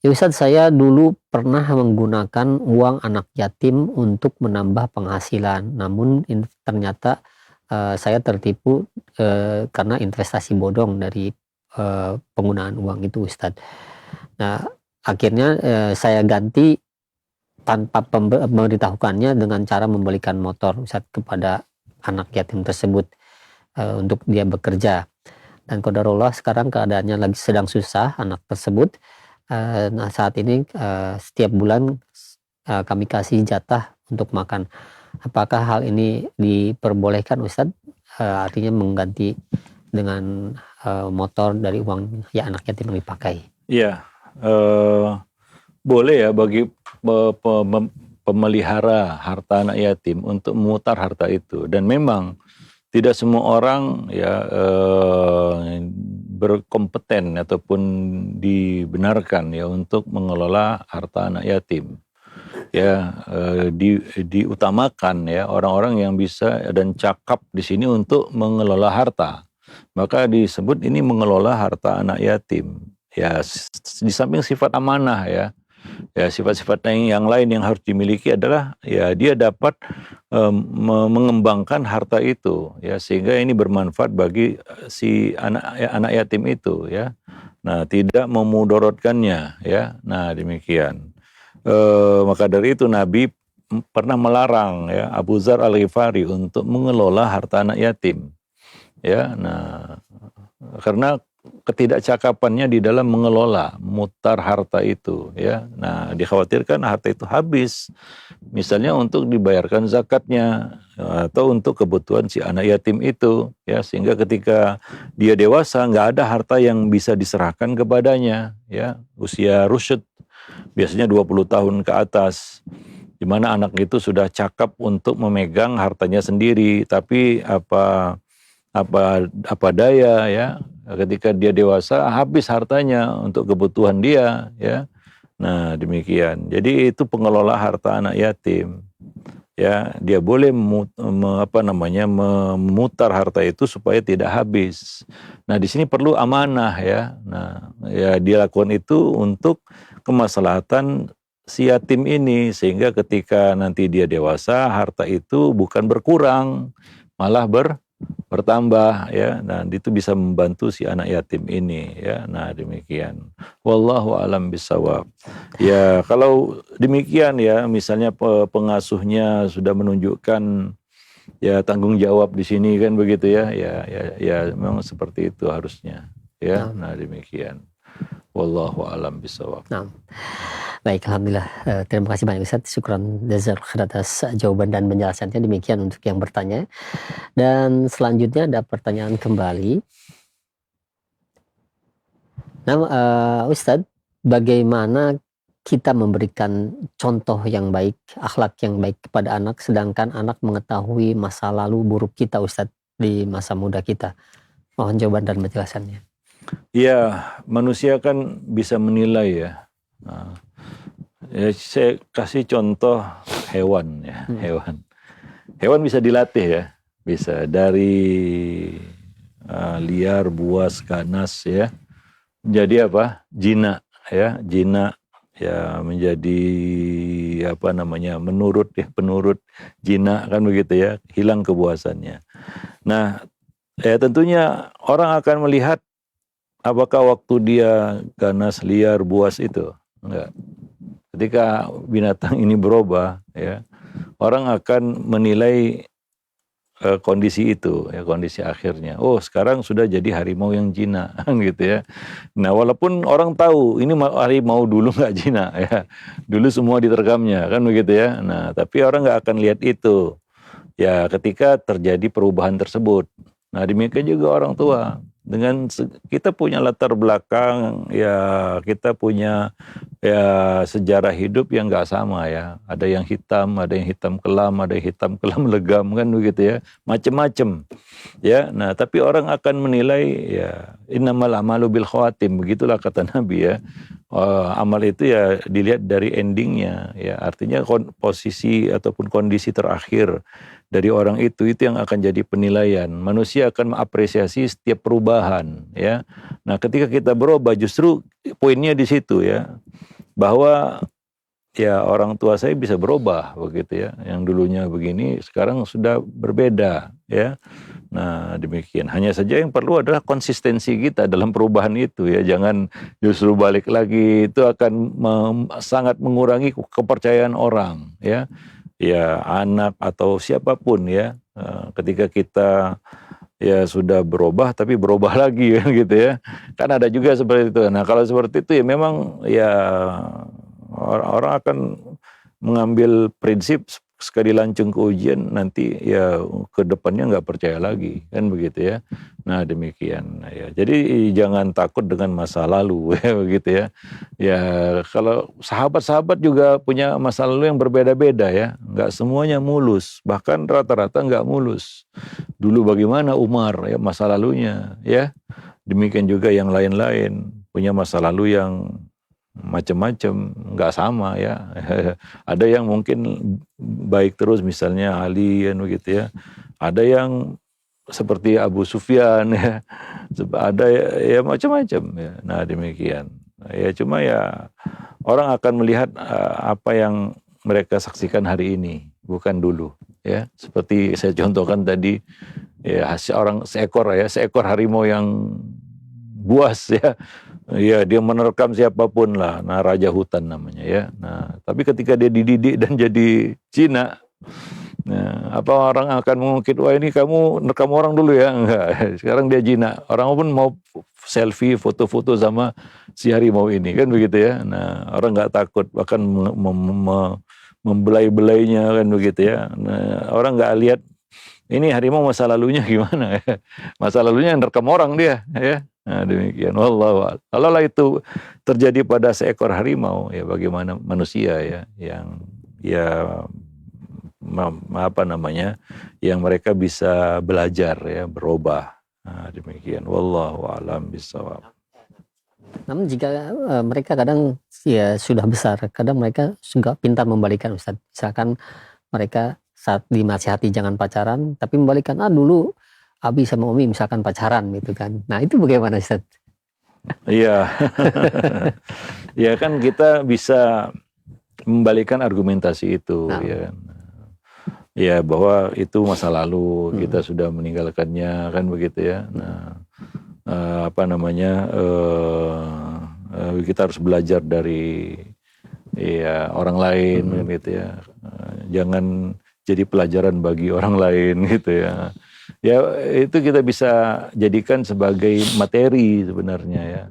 Ya Ustadz, saya dulu pernah menggunakan uang anak yatim untuk menambah penghasilan. Namun ternyata saya tertipu karena investasi bodong dari penggunaan uang itu Ustadz. Nah, akhirnya saya ganti tanpa memberitahukannya dengan cara membelikan motor Ustaz kepada anak yatim tersebut untuk dia bekerja. Dan qadarullah sekarang keadaannya lagi sedang susah anak tersebut. Nah saat ini setiap bulan kami kasih jatah untuk makan. Apakah hal ini diperbolehkan Ustaz? Artinya mengganti dengan motor dari uang ya anak yatim yang dipakai. Iya, boleh ya bagi pemelihara harta anak yatim untuk memutar harta itu, dan memang tidak semua orang ya berkompeten ataupun dibenarkan ya untuk mengelola harta anak yatim. Ya, diutamakan ya orang-orang yang bisa dan cakap di sini untuk mengelola harta. Maka disebut ini mengelola harta anak yatim. Ya, di samping sifat amanah ya. Ya, sifat-sifat yang lain yang harus dimiliki adalah ya dia dapat mengembangkan harta itu ya, sehingga ini bermanfaat bagi si anak yatim itu ya. Nah, tidak memudorotkannya ya. Nah, demikian. Maka dari itu Nabi pernah melarang ya Abu Dzar Al-Ghifari untuk mengelola harta anak yatim. Ya, nah karena ketidakcakapannya di dalam mengelola, mutar harta itu ya. Nah, dikhawatirkan harta itu habis misalnya untuk dibayarkan zakatnya atau untuk kebutuhan si anak yatim itu ya, sehingga ketika dia dewasa nggak ada harta yang bisa diserahkan kepadanya ya, usia rusyd biasanya 20 tahun ke atas, di mana anak itu sudah cakap untuk memegang hartanya sendiri, tapi apa daya ya, ketika dia dewasa habis hartanya untuk kebutuhan dia ya. Nah, demikian. Jadi itu pengelola harta anak yatim. Ya, dia boleh memutar harta itu supaya tidak habis. Nah, di sini perlu amanah ya. Nah, ya dia lakukan itu untuk kemaslahatan si yatim ini, sehingga ketika nanti dia dewasa harta itu bukan berkurang, malah bertambah ya. Nah, itu bisa membantu si anak yatim ini ya. Nah, demikian. Wallahu alam bisawab. Ya, kalau demikian ya, misalnya pengasuhnya sudah menunjukkan ya tanggung jawab di sini kan begitu ya. Ya memang seperti itu harusnya ya. Nah, demikian. Wallahu alam bisawab. Nah. Baik, alhamdulillah. Terima kasih banyak Ustaz. Syukran jazakallahu khair atas jawaban dan penjelasannya. Demikian untuk yang bertanya. Dan selanjutnya ada pertanyaan kembali. Nah, Ustaz, bagaimana kita memberikan contoh yang baik, akhlak yang baik kepada anak, sedangkan anak mengetahui masa lalu buruk kita, Ustaz, di masa muda kita? Mohon jawaban dan penjelasannya. Ya, manusia kan bisa menilai ya. Nah, ya, saya kasih contoh hewan ya, hewan. Hewan bisa dilatih ya, bisa dari liar, buas, ganas ya, menjadi apa? Jinak ya, jinak ya, menjadi menurut ya, penurut, jinak kan begitu ya, hilang kebuasannya. Nah, ya tentunya orang akan melihat apakah waktu dia ganas, liar, buas itu enggak. Ketika binatang ini berubah ya, orang akan menilai kondisi itu ya, kondisi akhirnya. Oh, sekarang sudah jadi harimau yang jinak gitu ya. Nah, walaupun orang tahu ini harimau dulu nggak jinak ya, dulu semua diterkamnya kan begitu ya. Nah, tapi orang nggak akan lihat itu ya ketika terjadi perubahan tersebut. Nah, demikian juga orang tua. Dengan kita punya latar belakang ya, kita punya ya sejarah hidup yang nggak sama ya. Ada yang hitam kelam, ada yang hitam kelam legam kan begitu ya, macam-macam. Ya, nah tapi orang akan menilai ya innamal a'malu bil khawatim, begitulah kata Nabi ya. Amal itu ya dilihat dari endingnya ya, artinya posisi ataupun kondisi terakhir dari orang itu yang akan jadi penilaian. Manusia akan mengapresiasi setiap perubahan ya. Nah, ketika kita berubah justru poinnya di situ ya, bahwa ya orang tua saya bisa berubah begitu ya. Yang dulunya begini sekarang sudah berbeda ya. Nah, demikian. Hanya saja yang perlu adalah konsistensi kita dalam perubahan itu ya. Jangan justru balik lagi, itu akan sangat mengurangi kepercayaan orang ya. Ya, anak atau siapapun ya. Ketika kita ya sudah berubah tapi berubah lagi kan gitu ya. Kan ada juga seperti itu. Nah, kalau seperti itu ya memang ya orang akan mengambil prinsip sekali lancung ke ujian nanti ya ke depannya nggak percaya lagi kan begitu ya. Nah demikian ya. Jadi jangan takut dengan masa lalu ya begitu ya. Ya kalau sahabat-sahabat juga punya masa lalu yang berbeda-beda ya. Nggak semuanya mulus, bahkan rata-rata nggak mulus. Dulu bagaimana Umar ya masa lalunya ya. Demikian juga yang lain-lain punya masa lalu yang macam-macam, nggak sama ya. Ada yang mungkin baik terus misalnya Ali kan begitu ya. Ada yang seperti Abu Sufyan ya. Ada ya macam-macam ya. Nah demikian. Ya cuma ya orang akan melihat apa yang mereka saksikan hari ini, bukan dulu ya. Seperti saya contohkan tadi ya seekor harimau yang buas ya. Ya dia menerkam siapapun lah, nah raja hutan namanya ya. Nah tapi ketika dia dididik dan jadi Cina, nah, apa orang akan mengungkit, wah ini kamu nerkam orang dulu ya? Enggak, sekarang dia Cina. Orang pun mau selfie, foto-foto sama si harimau ini kan begitu ya. Nah orang nggak takut, bahkan membelai-belainya kan begitu ya. Nah orang nggak lihat ini harimau masa lalunya gimana ya. Masa lalunya yang nerkam orang dia ya. Nah demikian, wallahu a'lam. Kalau itu terjadi pada seekor harimau, ya bagaimana manusia ya yang ya apa namanya, yang mereka bisa belajar ya, berubah. Nah demikian, wallahu a'lam bishawab. Namun jika mereka kadang ya sudah besar, kadang mereka juga pintar membalikan Ustaz. Misalkan mereka saat dinasihati jangan pacaran, tapi membalikan, dulu Abi sama Umi misalkan pacaran gitu kan. Nah itu bagaimana Ustaz? Iya. Ya kan kita bisa membalikan argumentasi itu ya. Ya bahwa itu masa lalu, kita sudah meninggalkannya kan begitu ya. Nah apa namanya, kita harus belajar dari ya orang lain gitu ya. Jangan jadi pelajaran bagi orang lain gitu ya. Ya itu kita bisa jadikan sebagai materi sebenarnya ya,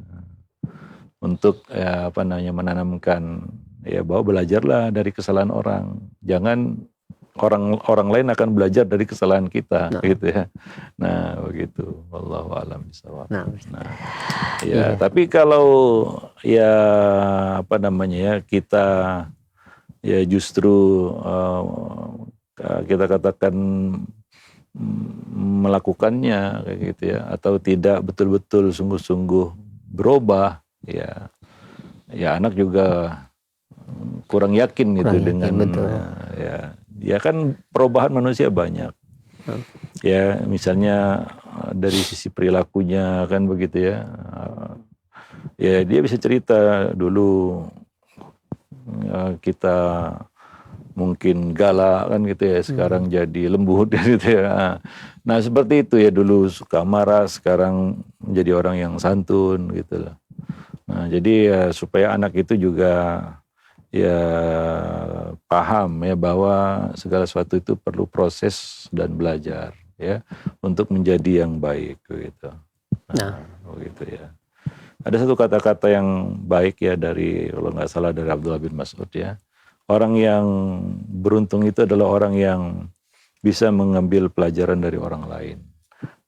untuk ya, apa namanya, menanamkan ya bahwa belajarlah dari kesalahan orang, jangan orang lain akan belajar dari kesalahan kita gitu ya. Nah begitu, wallahu a'lam bishawab. Nah ya tapi kalau ya apa namanya ya, kita ya justru kita katakan melakukannya kayak gitu ya, atau tidak betul-betul sungguh-sungguh berubah ya, ya anak juga kurang yakin gitu dengan ya kan perubahan manusia banyak ya, misalnya dari sisi perilakunya kan begitu ya, ya dia bisa cerita dulu kita mungkin galak kan gitu ya, sekarang jadi lembut gitu ya. Nah seperti itu ya, dulu suka marah, sekarang menjadi orang yang santun gitu loh. Nah jadi ya supaya anak itu juga ya paham ya bahwa segala sesuatu itu perlu proses dan belajar ya untuk menjadi yang baik gitu. Nah begitu ya. Ada satu kata-kata yang baik ya dari, kalau nggak salah dari Abdullah bin Mas'ud ya. Orang yang beruntung itu adalah orang yang bisa mengambil pelajaran dari orang lain.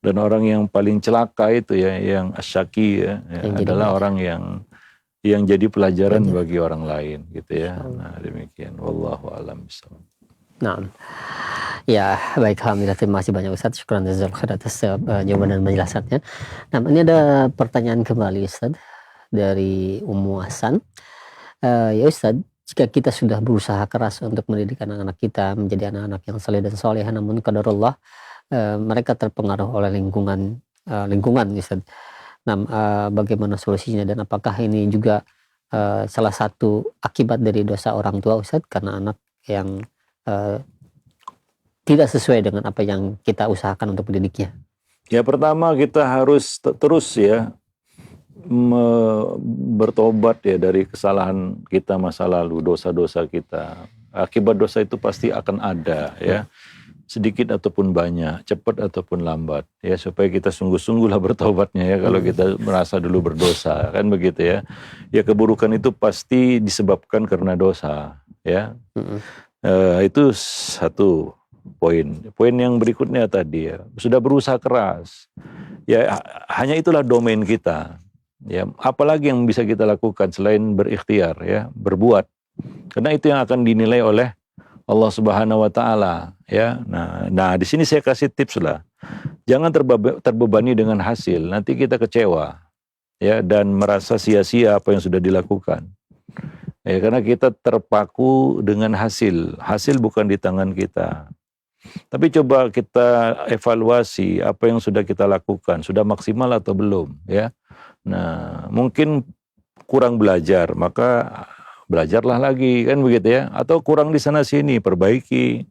Dan orang yang paling celaka itu ya, yang asyaki ya adalah orang yang jadi pelajaran bagi orang lain gitu ya. Nah demikian, wallahu a'lam bishawab. Nah, ya baik, alhamdulillah, terima kasih banyak Ustaz. Syukran jazakallahu khair atas jawaban dan penjelasannya. Nah, ini ada pertanyaan kembali Ustaz dari Ummu Hasan. Ya Ustaz, jika kita sudah berusaha keras untuk mendidik anak-anak kita menjadi anak-anak yang saleh dan soleh, namun qadarullah mereka terpengaruh oleh lingkungan Ustaz. Nah, bagaimana solusinya dan apakah ini juga salah satu akibat dari dosa orang tua Ustaz, karena anak yang eh, tidak sesuai dengan apa yang kita usahakan untuk mendidiknya? Ya pertama kita harus terus ya bertobat ya dari kesalahan kita masa lalu, dosa-dosa kita. Akibat dosa itu pasti akan ada ya, sedikit ataupun banyak, cepat ataupun lambat ya, supaya kita sungguh-sungguhlah bertobatnya ya kalau kita merasa dulu berdosa, kan begitu ya. Ya keburukan itu pasti disebabkan karena dosa ya. Itu satu poin. Poin yang berikutnya tadi ya, sudah berusaha keras. Ya hanya itulah domain kita. Ya, apalagi yang bisa kita lakukan selain berikhtiar ya, berbuat. Karena itu yang akan dinilai oleh Allah Subhanahu wa taala ya. Nah di sini saya kasih tips lah. Jangan terbebani dengan hasil, nanti kita kecewa ya dan merasa sia-sia apa yang sudah dilakukan. Ya, karena kita terpaku dengan hasil. Hasil bukan di tangan kita. Tapi coba kita evaluasi apa yang sudah kita lakukan, sudah maksimal atau belum ya. Nah, mungkin kurang belajar, maka belajarlah lagi, kan begitu ya. Atau kurang di sana sini, perbaiki.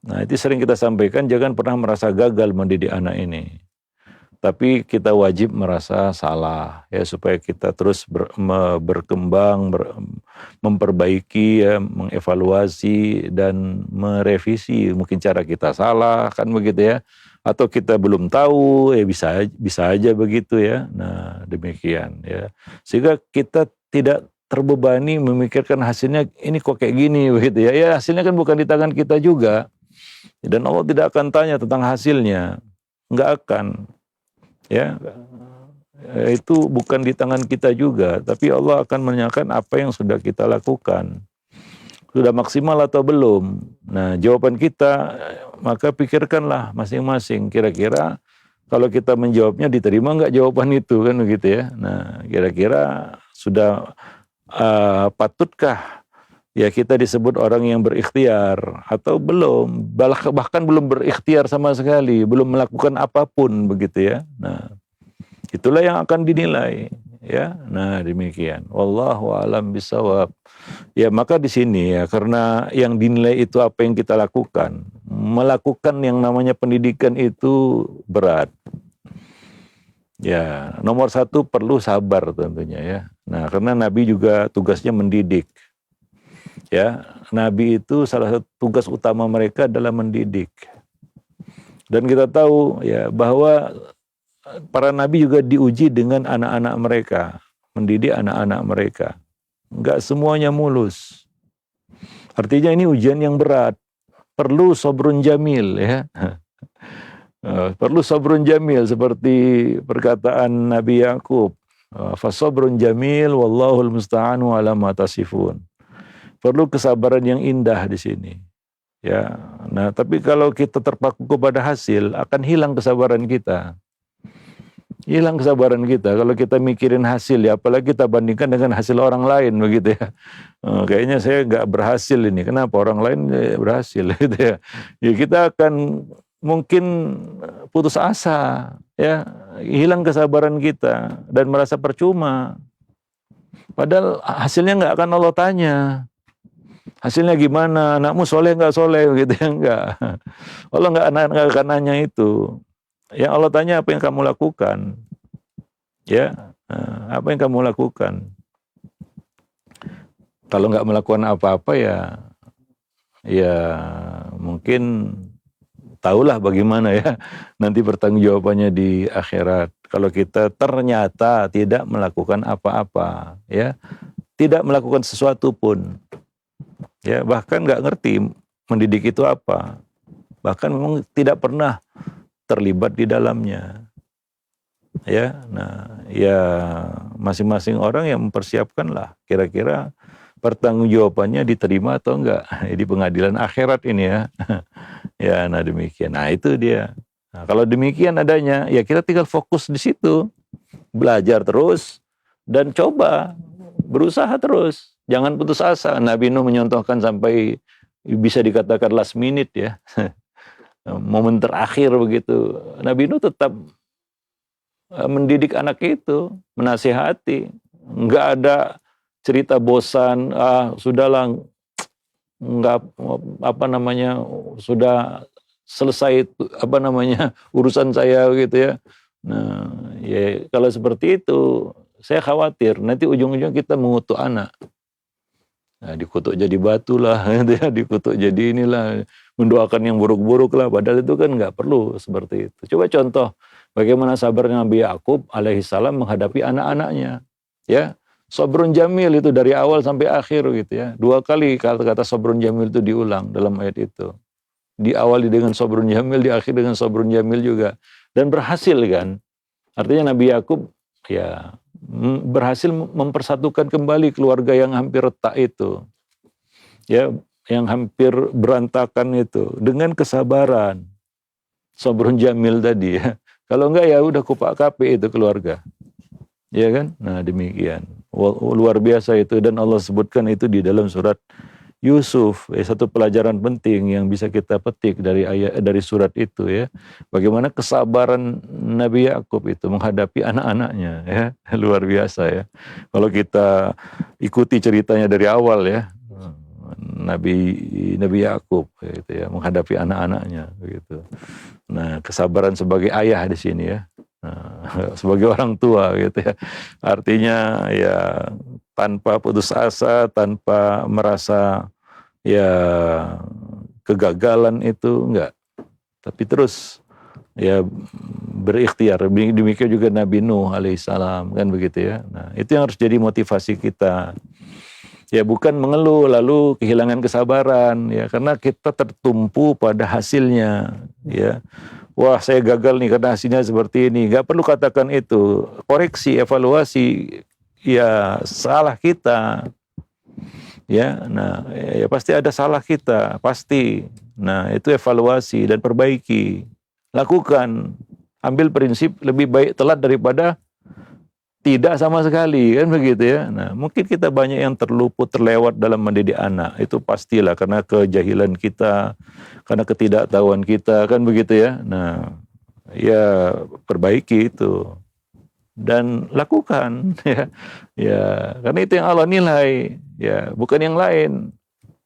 Nah, itu sering kita sampaikan, jangan pernah merasa gagal mendidik anak ini. Tapi kita wajib merasa salah ya, supaya kita terus berkembang, memperbaiki ya, mengevaluasi dan merevisi. Mungkin cara kita salah, kan begitu ya. Atau kita belum tahu, ya bisa aja begitu ya. Nah, demikian ya. Sehingga kita tidak terbebani memikirkan hasilnya ini kok kayak gini begitu ya. Ya hasilnya kan bukan di tangan kita juga. Dan Allah tidak akan tanya tentang hasilnya. Enggak akan. Ya, itu bukan di tangan kita juga, tapi Allah akan menanyakan apa yang sudah kita lakukan. Sudah maksimal atau belum? Nah, jawaban kita, maka pikirkanlah masing-masing. Kira-kira kalau kita menjawabnya diterima nggak jawaban itu, kan begitu ya. Nah, kira-kira sudah patutkah ya kita disebut orang yang berikhtiar atau belum, bahkan belum berikhtiar sama sekali, belum melakukan apapun begitu ya. Nah, itulah yang akan dinilai ya. Nah, demikian. Wallahu a'lam bishawab. Ya, maka di sini ya, karena yang dinilai itu apa yang kita lakukan. Melakukan yang namanya pendidikan itu berat. Ya, nomor satu perlu sabar tentunya ya. Nah, karena Nabi juga tugasnya mendidik. Ya, Nabi itu salah satu tugas utama mereka adalah mendidik. Dan kita tahu ya bahwa para nabi juga diuji dengan anak-anak mereka, mendidik anak-anak mereka. Enggak semuanya mulus. Artinya ini ujian yang berat. Perlu sabrun jamil ya. Perlu sabrun jamil seperti perkataan Nabi Yakub. Fa sabrun jamil wallahul musta'anu ala ma tasifun. Perlu kesabaran yang indah di sini. Ya. Nah, tapi kalau kita terpaku kepada hasil, akan hilang kesabaran kita. Hilang kesabaran kita kalau kita mikirin hasil ya, apalagi kita bandingkan dengan hasil orang lain begitu ya. Kayaknya saya nggak berhasil ini. Kenapa orang lain berhasil gitu ya. Ya kita akan mungkin putus asa ya, hilang kesabaran kita dan merasa percuma. Padahal hasilnya nggak akan Allah tanya. Hasilnya gimana? Anakmu soleh nggak soleh? Gitu ya, enggak. Allah nggak akan nanya itu. Yang Allah tanya apa yang kamu lakukan. Ya, apa yang kamu lakukan. Kalau nggak melakukan apa-apa ya mungkin tahulah bagaimana ya nanti pertanggungjawabannya di akhirat. Kalau kita ternyata tidak melakukan apa-apa, ya, tidak melakukan sesuatu pun. Ya, bahkan nggak ngerti mendidik itu apa, bahkan memang tidak pernah terlibat di dalamnya, ya. Nah, ya masing-masing orang yang mempersiapkanlah kira-kira pertanggungjawabannya diterima atau enggak di pengadilan akhirat ini ya. Ya, nah demikian. Nah itu dia. Nah, kalau demikian adanya, ya kita tinggal fokus di situ, belajar terus dan coba berusaha terus. Jangan putus asa. Nabi Nuh menyontohkan sampai bisa dikatakan last minute ya. Momen terakhir begitu. Nabi Nuh tetap mendidik anak itu, menasihati. Enggak ada cerita bosan, sudahlah, enggak apa namanya, sudah selesai apa namanya urusan saya gitu ya. Nah, ya kalau seperti itu saya khawatir nanti ujung-ujung kita mengutuk anak. Nah, dikutuk jadi batu lah, gitu ya, dikutuk jadi inilah, mendoakan yang buruk-buruk lah. Padahal itu kan nggak perlu seperti itu. Coba contoh bagaimana sabarnya Nabi Yakub alaihissalam menghadapi anak-anaknya. Ya, sabrun jamil itu dari awal sampai akhir gitu ya. 2 kali kata-kata sabrun jamil itu diulang dalam ayat itu. Diawali dengan sabrun jamil, diakhiri dengan sabrun jamil juga. Dan berhasil kan. Artinya Nabi Yakub ya berhasil mempersatukan kembali keluarga yang hampir retak itu. Ya, yang hampir berantakan itu dengan kesabaran. Sabrun jamil tadi ya. Kalau enggak ya udah kupak kape itu keluarga. Ya kan? Nah, demikian. Luar biasa itu dan Allah sebutkan itu di dalam surat Yusuf. Satu pelajaran penting yang bisa kita petik dari surat itu ya. Bagaimana kesabaran Nabi Yakub itu menghadapi anak-anaknya ya. Luar biasa ya. Kalau kita ikuti ceritanya dari awal ya. Nabi Yakub gitu ya, menghadapi anak-anaknya begitu. Nah, kesabaran sebagai ayah di sini ya. Nah, sebagai orang tua gitu ya. Artinya ya tanpa putus asa, tanpa merasa ya kegagalan itu enggak. Tapi terus ya berikhtiar. Demikian juga Nabi Nuh alaihissalam kan begitu ya. Nah, itu yang harus jadi motivasi kita. Ya bukan mengeluh lalu kehilangan kesabaran ya karena kita tertumpu pada hasilnya ya. Wah, saya gagal nih karena hasilnya seperti ini. Gak perlu katakan itu. Koreksi, evaluasi, ya salah kita. Ya, nah, ya pasti ada salah kita, pasti. Nah, itu evaluasi dan perbaiki. Lakukan. Ambil prinsip lebih baik telat daripada tidak sama sekali, kan begitu ya. Nah, mungkin kita banyak yang terluput, terlewat dalam mendidik anak. Itu pastilah karena kejahilan kita, karena ketidaktahuan kita, kan begitu ya. Nah, ya perbaiki itu dan lakukan ya. Ya, karena itu yang Allah nilai, ya, bukan yang lain.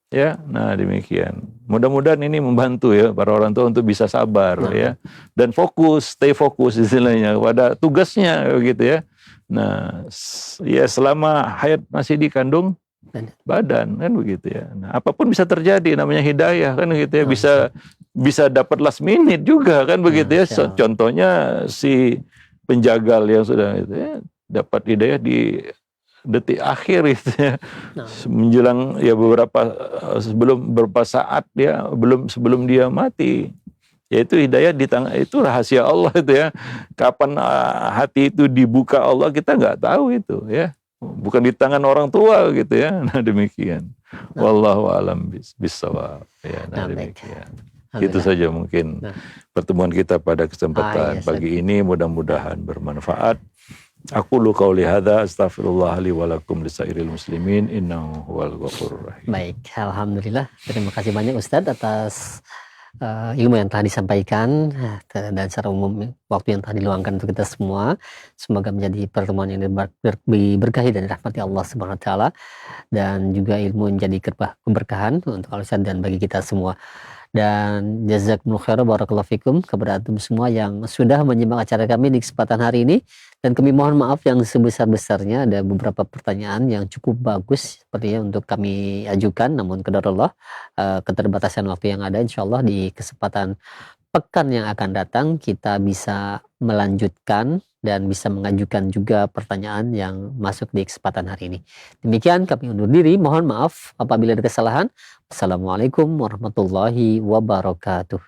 Ya, nah demikian. Mudah-mudahan ini membantu ya para orang tua untuk bisa sabar ya dan fokus, stay fokus istilahnya pada tugasnya gitu ya. Nah, ya selama hayat masih dikandung badan kan begitu ya. Nah, apapun bisa terjadi namanya hidayah kan gitu ya. Bisa dapat last minute juga kan begitu ya. Contohnya si penjagal yang sudah itu ya dapat hidayah di detik akhir itu ya. Menjelang ya beberapa saat dia sebelum dia mati. Yaitu hidayah di tangan, itu rahasia Allah itu ya. Kapan hati itu dibuka Allah kita nggak tahu itu ya. Bukan di tangan orang tua gitu ya. Nah demikian. Wallahu a'lam bishawab. Ya, nah demikian. Itu saja mungkin pertemuan kita pada kesempatan pagi ini, mudah-mudahan bermanfaat. Aku lu qauli hadza astaghfirullah li wa lakum lisairil muslimin innahu huwal ghafurur rahim. Baik, alhamdulillah. Terima kasih banyak Ustadz atas ilmu yang telah disampaikan dan secara umum waktu yang telah diluangkan untuk kita semua. Semoga menjadi pertemuan yang diberkahi dan dirahmati Allah Subhanahu wa taala dan juga ilmu menjadi keberkahan untuk Al-Ustadz dan bagi kita semua. Dan jazakumullah khairan barakallahu fikum kepada antum semua yang sudah menyimak acara kami di kesempatan hari ini, dan kami mohon maaf yang sebesar-besarnya ada beberapa pertanyaan yang cukup bagus sepertinya untuk kami ajukan, namun qadarullah keterbatasan waktu yang ada, insyaallah di kesempatan pekan yang akan datang kita bisa melanjutkan dan bisa mengajukan juga pertanyaan yang masuk di kesempatan hari ini. Demikian kami undur diri, mohon maaf apabila ada kesalahan. Assalamualaikum warahmatullahi wabarakatuh.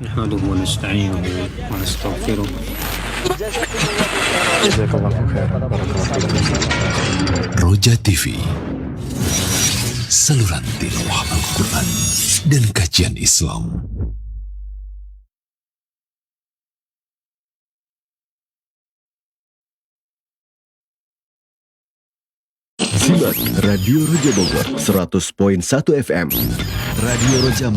نحمده ونستعينه ونستغفره. Roja TV, saluran tilawah Al-Quran dan kajian Islam. Simak Radio Roja Bogor 100.1 FM. Radio Roja